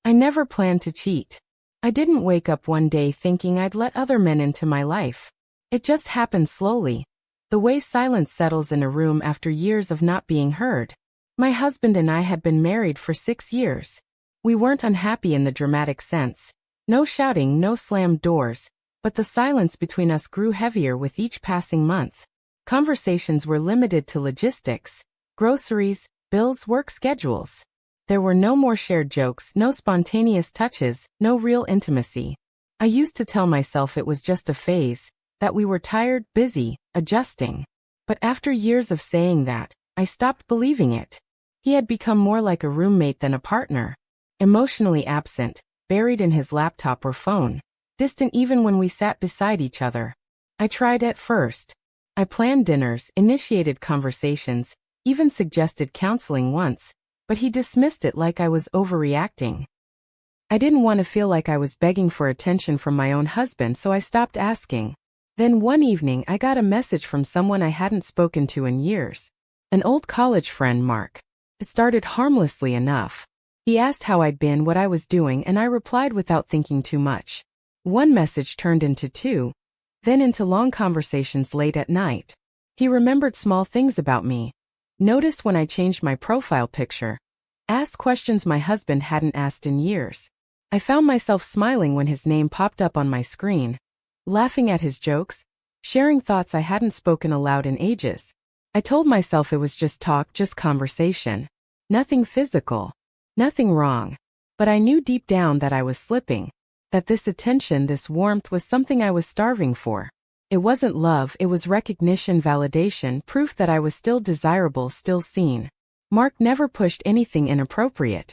I never planned to cheat. I didn't wake up one day thinking I'd let other men into my life. It just happened slowly. The way silence settles in a room after years of not being heard. My husband and I had been married for 6 years. We weren't unhappy in the dramatic sense. No shouting, no slammed doors, but the silence between us grew heavier with each passing month. Conversations were limited to logistics, groceries, bills, work schedules. There were no more shared jokes, no spontaneous touches, no real intimacy. I used to tell myself it was just a phase, that we were tired, busy, adjusting. But after years of saying that, I stopped believing it. He had become more like a roommate than a partner. Emotionally absent, buried in his laptop or phone, distant even when we sat beside each other. I tried at first. I planned dinners, initiated conversations, even suggested counseling once, but he dismissed it like I was overreacting. I didn't want to feel like I was begging for attention from my own husband, so I stopped asking. Then one evening I got a message from someone I hadn't spoken to in years. An old college friend, Mark. It started harmlessly enough. He asked how I'd been, what I was doing, and I replied without thinking too much. One message turned into 2, then into long conversations late at night. He remembered small things about me. Noticed when I changed my profile picture. Asked questions my husband hadn't asked in years. I found myself smiling when his name popped up on my screen. Laughing at his jokes. Sharing thoughts I hadn't spoken aloud in ages. I told myself it was just talk, just conversation. Nothing physical. Nothing wrong. But I knew deep down that I was slipping. That this attention, this warmth was something I was starving for. It wasn't love, it was recognition, validation, proof that I was still desirable, still seen. Mark never pushed anything inappropriate.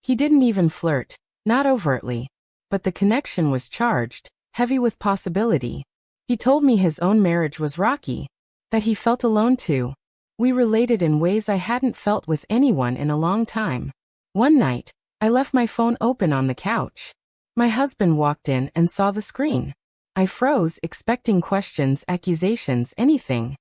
He didn't even flirt, not overtly. But the connection was charged, heavy with possibility. He told me his own marriage was rocky. That he felt alone too. We related in ways I hadn't felt with anyone in a long time. One night, I left my phone open on the couch. My husband walked in and saw the screen. I froze, expecting questions, accusations, anything.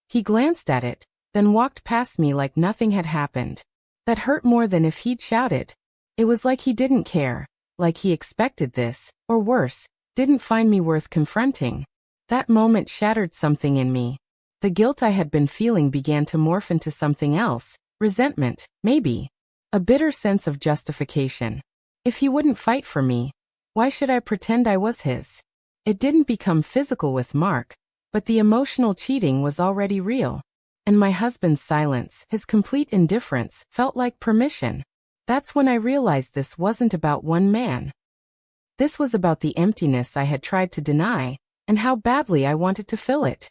He glanced at it, then walked past me like nothing had happened. That hurt more than if he'd shouted. It was like he didn't care, like he expected this, or worse, didn't find me worth confronting. That moment shattered something in me. The guilt I had been feeling began to morph into something else, resentment, maybe. A bitter sense of justification. If he wouldn't fight for me, why should I pretend I was his? It didn't become physical with Mark, but the emotional cheating was already real. And my husband's silence, his complete indifference, felt like permission. That's when I realized this wasn't about one man. This was about the emptiness I had tried to deny, and how badly I wanted to fill it.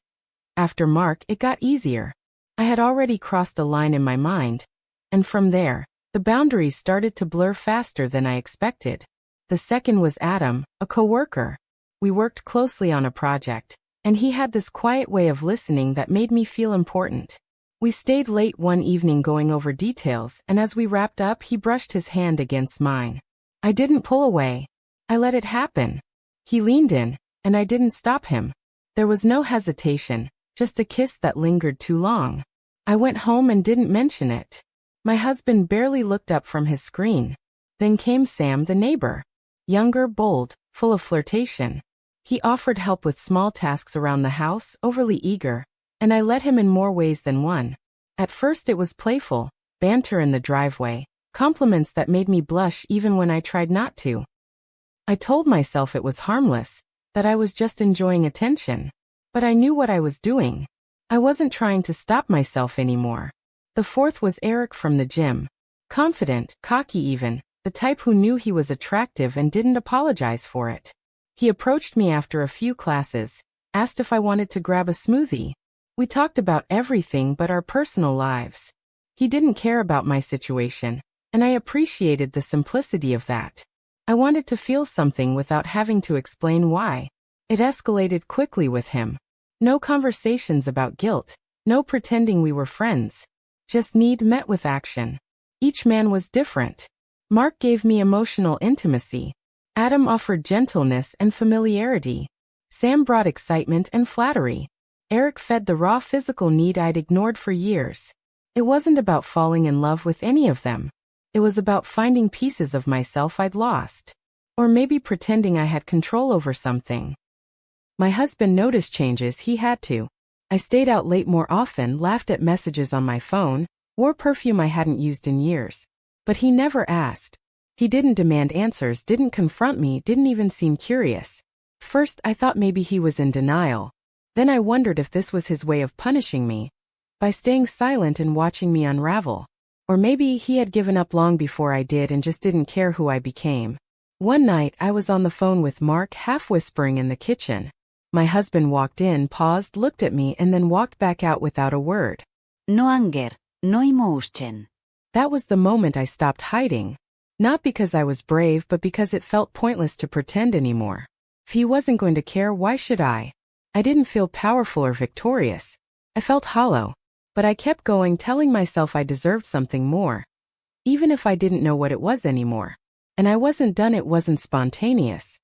After Mark, it got easier. I had already crossed a line in my mind, and from there, the boundaries started to blur faster than I expected. The second was Adam, a coworker. We worked closely on a project, and he had this quiet way of listening that made me feel important. We stayed late one evening going over details, and as we wrapped up, he brushed his hand against mine. I didn't pull away. I let it happen. He leaned in, and I didn't stop him. There was no hesitation. Just a kiss that lingered too long. I went home and didn't mention it. My husband barely looked up from his screen. Then came Sam, the neighbor. Younger, bold, full of flirtation. He offered help with small tasks around the house, overly eager, and I let him in more ways than one. At first it was playful, banter in the driveway, compliments that made me blush even when I tried not to. I told myself it was harmless, that I was just enjoying attention. But I knew what I was doing. I wasn't trying to stop myself anymore. The fourth was Eric from the gym. Confident, cocky even, the type who knew he was attractive and didn't apologize for it. He approached me after a few classes, asked if I wanted to grab a smoothie. We talked about everything but our personal lives. He didn't care about my situation, and I appreciated the simplicity of that. I wanted to feel something without having to explain why. It escalated quickly with him. No conversations about guilt, no pretending we were friends. Just need met with action. Each man was different. Mark gave me emotional intimacy. Adam offered gentleness and familiarity. Sam brought excitement and flattery. Eric fed the raw physical need I'd ignored for years. It wasn't about falling in love with any of them. It was about finding pieces of myself I'd lost. Or maybe pretending I had control over something. My husband noticed changes he had to. I stayed out late more often, laughed at messages on my phone, wore perfume I hadn't used in years. But he never asked. He didn't demand answers, didn't confront me, didn't even seem curious. First, I thought maybe he was in denial. Then I wondered if this was his way of punishing me, by staying silent and watching me unravel. Or maybe he had given up long before I did and just didn't care who I became. One night, I was on the phone with Mark, half whispering in the kitchen. My husband walked in, paused, looked at me, and then walked back out without a word. No anger, no emotion. That was the moment I stopped hiding. Not because I was brave, but because it felt pointless to pretend anymore. If he wasn't going to care, why should I? I didn't feel powerful or victorious. I felt hollow. But I kept going, telling myself I deserved something more. Even if I didn't know what it was anymore. And I wasn't done, it wasn't spontaneous.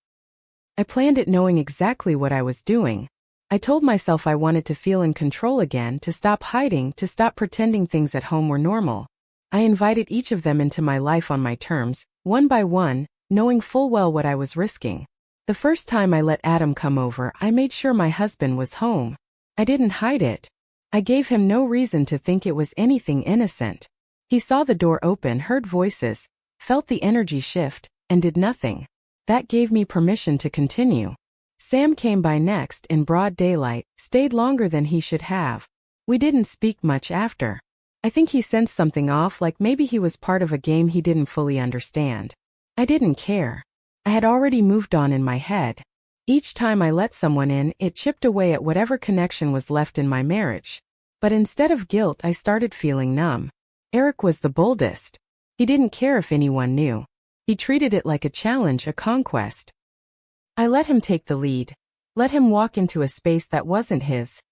I planned it knowing exactly what I was doing. I told myself I wanted to feel in control again, to stop hiding, to stop pretending things at home were normal. I invited each of them into my life on my terms, one by one, knowing full well what I was risking. The first time I let Adam come over, I made sure my husband was home. I didn't hide it. I gave him no reason to think it was anything innocent. He saw the door open, heard voices, felt the energy shift, and did nothing. That gave me permission to continue. Sam came by next in broad daylight, stayed longer than he should have. We didn't speak much after. I think he sensed something off, like maybe he was part of a game he didn't fully understand. I didn't care. I had already moved on in my head. Each time I let someone in, it chipped away at whatever connection was left in my marriage. But instead of guilt, I started feeling numb. Eric was the boldest. He didn't care if anyone knew. He treated it like a challenge, a conquest. I let him take the lead. Let him walk into a space that wasn't his.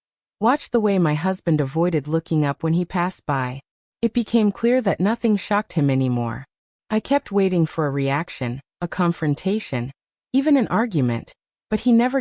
Watched the way my husband avoided looking up when he passed by. It became clear that nothing shocked him anymore. I kept waiting for a reaction, a confrontation, even an argument, but he never gave